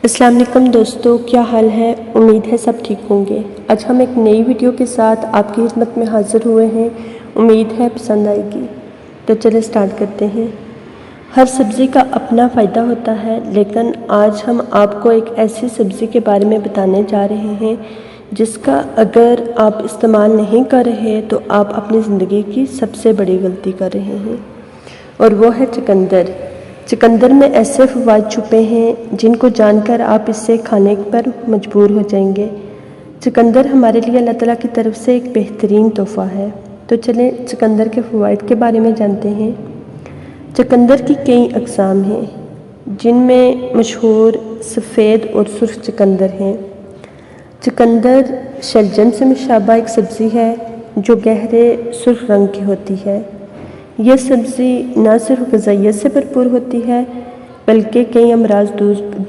السلام علیکم دوستو، کیا حال ہے؟ امید ہے سب ٹھیک ہوں گے۔ آج ہم ایک نئی ویڈیو کے ساتھ آپ کی خدمت میں حاضر ہوئے ہیں۔ امید ہے پسند آئے گی۔ تو چلے سٹارٹ کرتے ہیں۔ ہر سبزی کا اپنا فائدہ ہوتا ہے، لیکن آج ہم آپ کو ایک ایسی سبزی کے بارے میں بتانے جا رہے ہیں جس کا اگر آپ استعمال نہیں کر رہے تو آپ اپنی زندگی کی سب سے بڑی غلطی کر رہے ہیں، اور وہ ہے چقندر۔ چقندر میں ایسے فوائد چھپے ہیں جن کو جان کر آپ اسے کھانے پر مجبور ہو جائیں گے۔ چقندر ہمارے لیے اللہ تعالیٰ کی طرف سے ایک بہترین تحفہ ہے۔ تو چلیں چقندر کے فوائد کے بارے میں جانتے ہیں۔ چقندر کی کئی اقسام ہیں، جن میں مشہور سفید اور سرخ چقندر ہیں۔ چقندر شلجم سے مشابہ ایک سبزی ہے جو گہرے سرخ رنگ کی ہوتی ہے۔ یہ سبزی نہ صرف غذائیت سے بھرپور ہوتی ہے بلکہ کئی امراض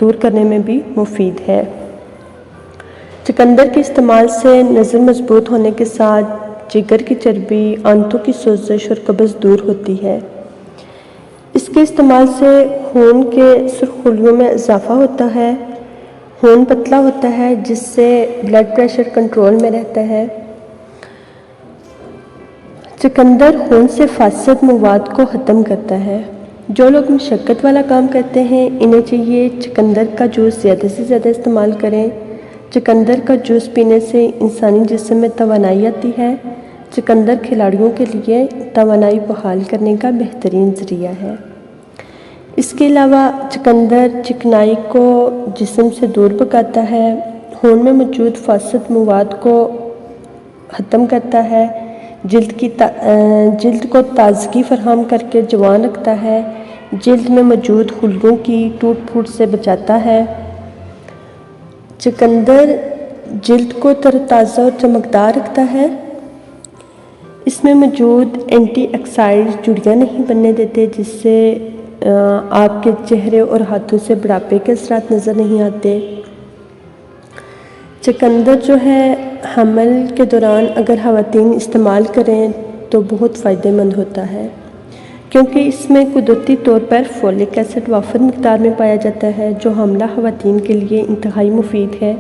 دور کرنے میں بھی مفید ہے۔ چقندر کے استعمال سے نظر مضبوط ہونے کے ساتھ جگر کی چربی، آنتوں کی سوزش اور قبض دور ہوتی ہے۔ اس کے استعمال سے خون کے سرخ خلیوں میں اضافہ ہوتا ہے، خون پتلا ہوتا ہے جس سے بلڈ پریشر کنٹرول میں رہتا ہے۔ چقندر خون سے فاسد مواد کو ختم کرتا ہے۔ جو لوگ مشقت والا کام کرتے ہیں انہیں چاہیے چقندر کا جوس زیادہ سے زیادہ استعمال کریں۔ چقندر کا جوس پینے سے انسانی جسم میں توانائی آتی ہے۔ چقندر کھلاڑیوں کے لیے توانائی بحال کرنے کا بہترین ذریعہ ہے۔ اس کے علاوہ چقندر چکنائی کو جسم سے دور بھگاتا ہے، خون میں موجود فاسد مواد کو ختم کرتا ہے، جلد کو تازگی فراہم کر کے جوان رکھتا ہے، جلد میں موجود خلیوں کی ٹوٹ پھوٹ سے بچاتا ہے۔ چقندر جلد کو تر و تازہ اور چمکدار رکھتا ہے۔ اس میں موجود اینٹی آکسائڈز جڑیاں نہیں بننے دیتے جس سے آپ کے چہرے اور ہاتھوں سے بڑھاپے کے اثرات نظر نہیں آتے۔ چقندر جو ہے حمل کے دوران اگر خواتین استعمال کریں تو بہت فائدہ مند ہوتا ہے، کیونکہ اس میں قدرتی طور پر فولک ایسڈ وافر مقدار میں پایا جاتا ہے جو حاملہ خواتین کے لیے انتہائی مفید ہے۔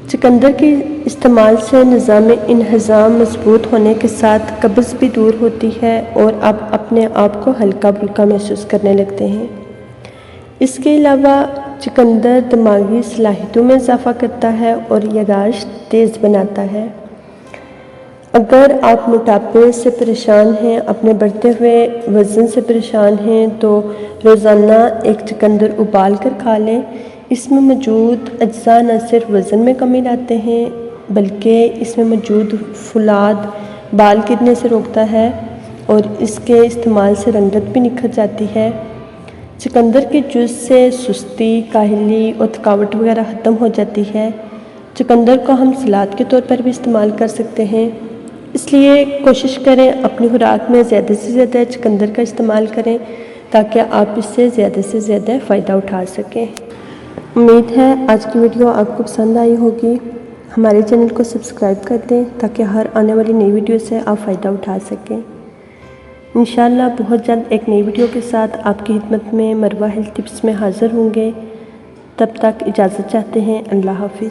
چقندر کے استعمال سے نظام انہضام مضبوط ہونے کے ساتھ قبض بھی دور ہوتی ہے اور آپ اپنے آپ کو ہلکا پھلکا محسوس کرنے لگتے ہیں۔ اس کے علاوہ چقندر دماغی صلاحیتوں میں اضافہ کرتا ہے اور یادداشت تیز بناتا ہے۔ اگر آپ موٹاپے سے پریشان ہیں، اپنے بڑھتے ہوئے وزن سے پریشان ہیں تو روزانہ ایک چقندر ابال کر کھا لیں۔ اس میں موجود اجزاء نہ صرف وزن میں کمی لاتے ہیں بلکہ اس میں موجود فولاد بال گرنے سے روکتا ہے اور اس کے استعمال سے رنگت بھی نکھر جاتی ہے۔ چقندر کے جوس سے سستی، کاہلی اور تھکاوٹ وغیرہ ختم ہو جاتی ہے۔ چقندر کو ہم سلاد کے طور پر بھی استعمال کر سکتے ہیں، اس لیے کوشش کریں اپنی خوراک میں زیادہ سے زیادہ چقندر کا استعمال کریں تاکہ آپ اس سے زیادہ فائدہ اٹھا سکیں۔ امید ہے آج کی ویڈیو آپ کو پسند آئی ہوگی۔ ہمارے چینل کو سبسکرائب کر دیں تاکہ ہر آنے والی نئی ویڈیو سے آپ فائدہ اٹھا سکیں۔ انشاءاللہ بہت جلد ایک نئی ویڈیو کے ساتھ آپ کی خدمت میں مروہ ہیلتھ ٹپس میں حاضر ہوں گے۔ تب تک اجازت چاہتے ہیں۔ اللہ حافظ۔